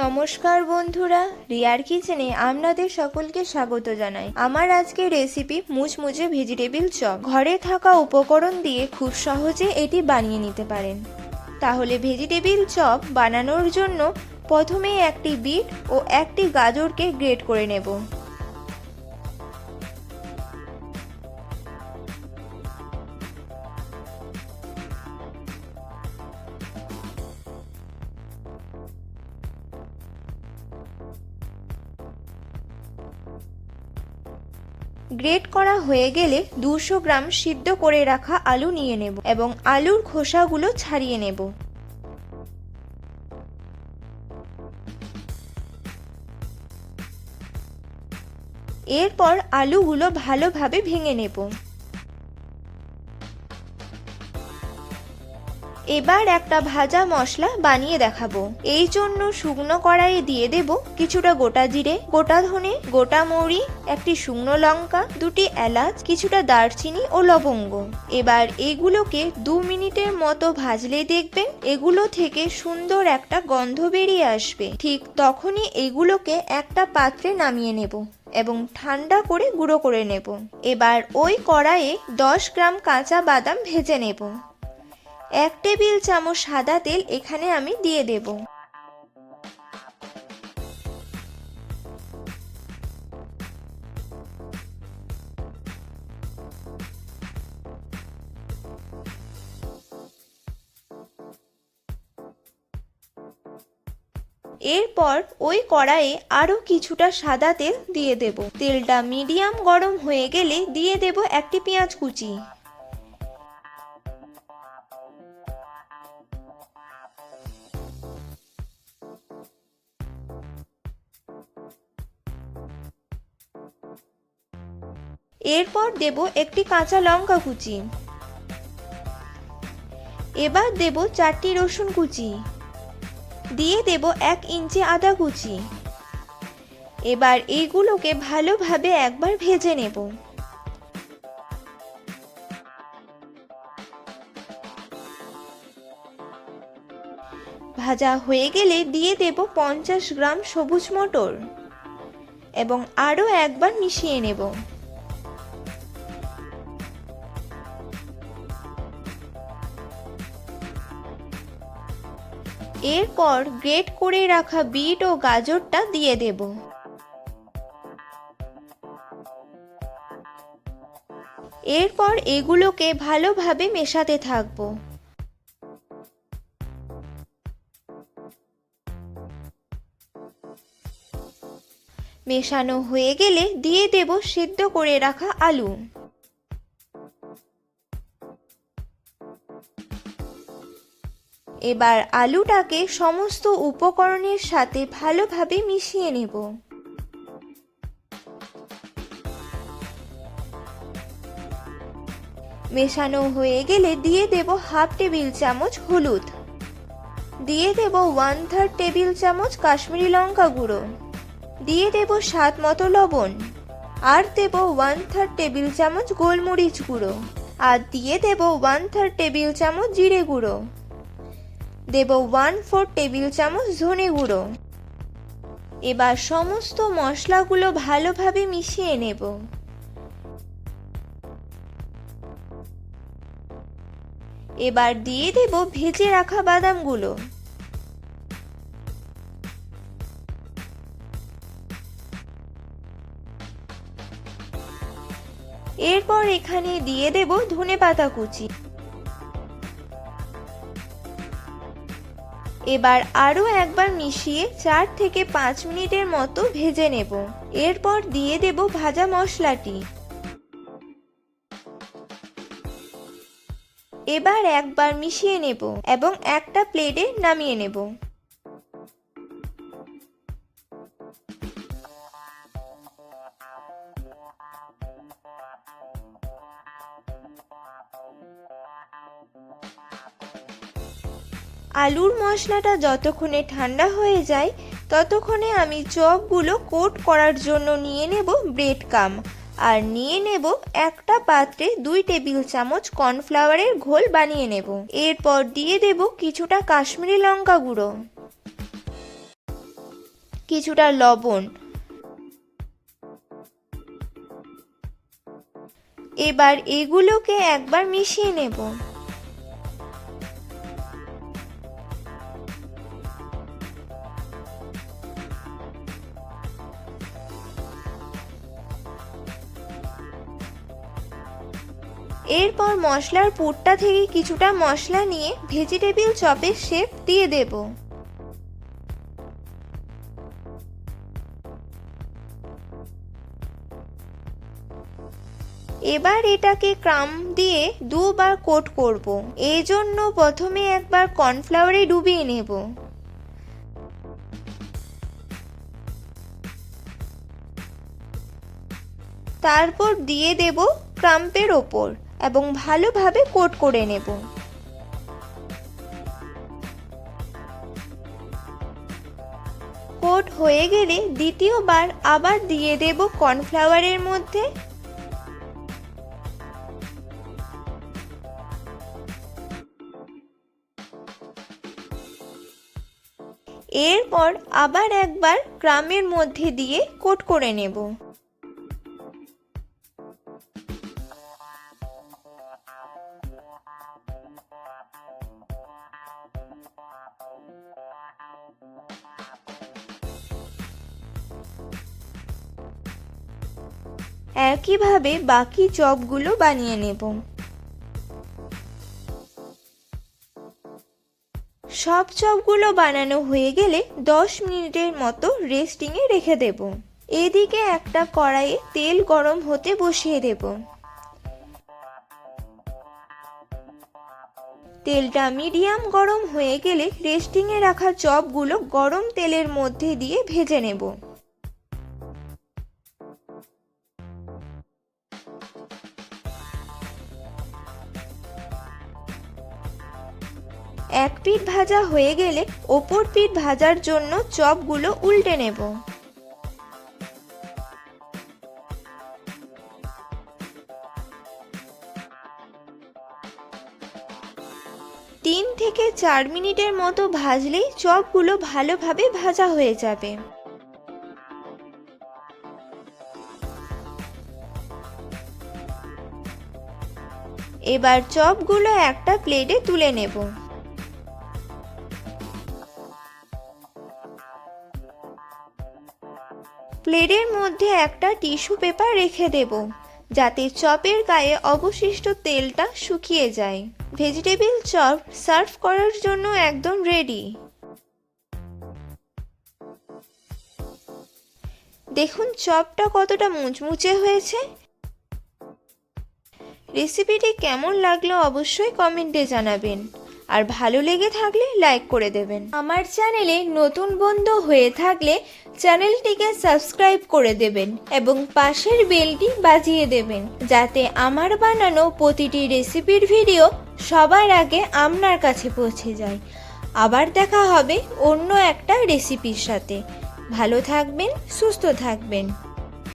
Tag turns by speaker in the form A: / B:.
A: নমস্কার বন্ধুরা, রিয়ার কিচেনে আপনাদের সকলকে স্বাগত জানাই। আমার আজকের রেসিপি মুচমুচে ভেজিটেবিল চপ। ঘরে থাকা উপকরণ দিয়ে খুব সহজে এটি বানিয়ে নিতে পারেন। তাহলে ভেজিটেবিল চপ বানানোর জন্য প্রথমে একটি বিট ও একটি গাজরকে গ্রেট করে নেব। গ্রেট করা হয়ে গেলে 200 গ্রাম সিদ্ধ করে রাখা আলু নিয়ে নেব এবং আলুর খোসাগুলো ছাড়িয়ে নেব। এরপর আলুগুলো ভালোভাবে ভেঙে নেব। এবার একটা ভাজা মশলা বানিয়ে দেখাবো। এই জন্য শুকনো কড়াইয়ে দিয়ে দেব কিছুটা গোটা জিরে, গোটা ধনে, গোটা মৌরি, একটি শুকনো লঙ্কা, দুটি এলাচ, কিছুটা দারচিনি ও লবঙ্গ। এবার এগুলোকে 2 মিনিটের মতো ভাজলে দেখবেন এগুলো থেকে সুন্দর একটা গন্ধ বেরিয়ে আসবে। ঠিক তখনই এগুলোকে একটা পাত্রে নামিয়ে নেব এবং ঠান্ডা করে গুঁড়ো করে নেব। এবার ওই কড়াইয়ে 10 গ্রাম কাঁচা বাদাম ভেজে নেব। 1 টেবিল চামচ সাদা তেল এখানে আমি দিয়ে দেব। এরপর ওই কড়াইয়ে আরো কিছুটা সাদা তেল দিয়ে দেব। তেলটা মিডিয়াম গরম হয়ে গেলে দিয়ে দেব একটি পেঁয়াজ কুচি। এরপর দেব একটি কাঁচা লঙ্কা কুচি। এবার দেব 4টি রসুন কুচি। দিয়ে দেব 1 ইঞ্চি আদা কুচি। এবার এইগুলোকে ভালোভাবে একবার ভেজে নেব। ভাজা হয়ে গেলে দিয়ে দেব 50 গ্রাম সবুজ মটর এবং আরও একবার মিশিয়ে নেব। এরপর গ্রেট করে রাখা বিট ও গাজরটা দিয়ে দেব। এরপর এগুলোকে ভালোভাবে মেশাতে থাকবো। মেশানো হয়ে গেলে দিয়ে দেব সিদ্ধ করে রাখা আলু। এবার আলুটাকে সমস্ত উপকরণের সাথে ভালোভাবে মিশিয়ে নেব। মেশানো হয়ে গেলে দিয়ে দেব 1/2 টেবিল চামচ হলুদ। দিয়ে দেব 1/3 টেবিল চামচ কাশ্মীরি লঙ্কা গুঁড়ো। দিয়ে দেব স্বাদ মতো লবণ। আর দেব 1/3 টেবিল চামচ গোলমরিচ গুঁড়ো। আর দিয়ে দেব 1/3 টেবিল চামচ জিরে গুঁড়ো। দেব 1/4 টেবিল চামচ ধনে গুঁড়ো। এবার সমস্ত মশলাগুলো ভালোভাবে মিশিয়ে নেব। এবার দিয়ে দেব ভেজে রাখা বাদামগুলো। এরপর এখানে দিয়ে দেব ধনেপাতা কুচি। এবার আরও একবার মিশিয়ে 4 থেকে 5 মিনিটের মতো ভেজে নেব। এরপর দিয়ে দেব ভাজা মশলাটি। এবার একবার মিশিয়ে নেব এবং একটা প্লেটে নামিয়ে নেব। আলুর মশলাটা যতক্ষণে ঠান্ডা হয়ে যায় ততক্ষণে আমি চপগুলো কোট করার জন্য নিয়ে নেব ব্রেড ক্রাম্ব আর নিয়ে নেব একটা পাত্রে 2 টেবিল চামচ কর্নফ্লাওয়ারের ঘোল বানিয়ে নেব। এরপর দিয়ে দেব কিছুটা কাশ্মীরি লঙ্কা গুঁড়ো। কিছুটা লবণ। এবার এগুলোকে একবার মিশিয়ে নেব। এরপর মশলার পুরটা থেকে কিছুটা মশলা নিয়ে ভেজিটেবিল চপের শেপ দিয়ে দেব। এবার এটাকে ক্রাম্ব দিয়ে দুবার কোট করব। এই জন্য প্রথমে একবার কর্নফ্লাওয়ারে ডুবিয়ে নেব। তারপর দিয়ে দেব ক্রাম্বের ওপর এবং ভালোভাবে কোট করে নেব। কোট হয়ে গেলে দ্বিতীয়বার আবার দিয়ে দেব কর্নফ্লাওয়ারের মধ্যে। এরপর আবার একবার ক্রামের মধ্যে দিয়ে কোট করে নেব। একইভাবে বাকি চপগুলো বানিয়ে নেব। সব চপগুলো বানানো হয়ে গেলে 10 মিনিটের মতো রেস্টিংয়ে রেখে দেব। এদিকে একটা কড়াইয়ে তেল গরম হতে বসিয়ে দেব। তেলটা মিডিয়াম গরম হয়ে গেলে রেস্টিংয়ে রাখা চপগুলো গরম তেলের মধ্যে দিয়ে ভেজে নেব। এক পিঠ ভাজা হয়ে গেলে অপর পিঠ ভাজার জন্য চপগুলো উল্টে নেব। তিন থেকে 4 মিনিটের মতো ভাজলেই চপগুলো ভালোভাবে ভাজা হয়ে যাবে। এবার চপগুলো একটা প্লেটে তুলে নেব। প্লেটের মধ্যে একটা টিস্যু পেপার রেখে দেব, যাতে চপের গায়ে অবশিষ্ট তেলটা শুকিয়ে যায়। ভেজিটেবিল চপ সার্ভ করার জন্য একদম রেডি। দেখুন চপটা কতটা মুচমুচে হয়েছে। রেসিপিটি কেমন লাগলো অবশ্যই কমেন্টে জানাবেন, আর ভালো লেগে থাকলে লাইক করে দেবেন। আমার চ্যানেলে নতুন বন্ধু হয়ে থাকলে চ্যানেলটিকে সাবস্ক্রাইব করে দেবেন এবং পাশের বেলটি বাজিয়ে দেবেন, যাতে আমার বানানো প্রতিটি রেসিপির ভিডিও সবার আগে আপনার কাছে পৌঁছে যায়। আবার দেখা হবে অন্য একটা রেসিপির সাথে। ভালো থাকবেন, সুস্থ থাকবেন।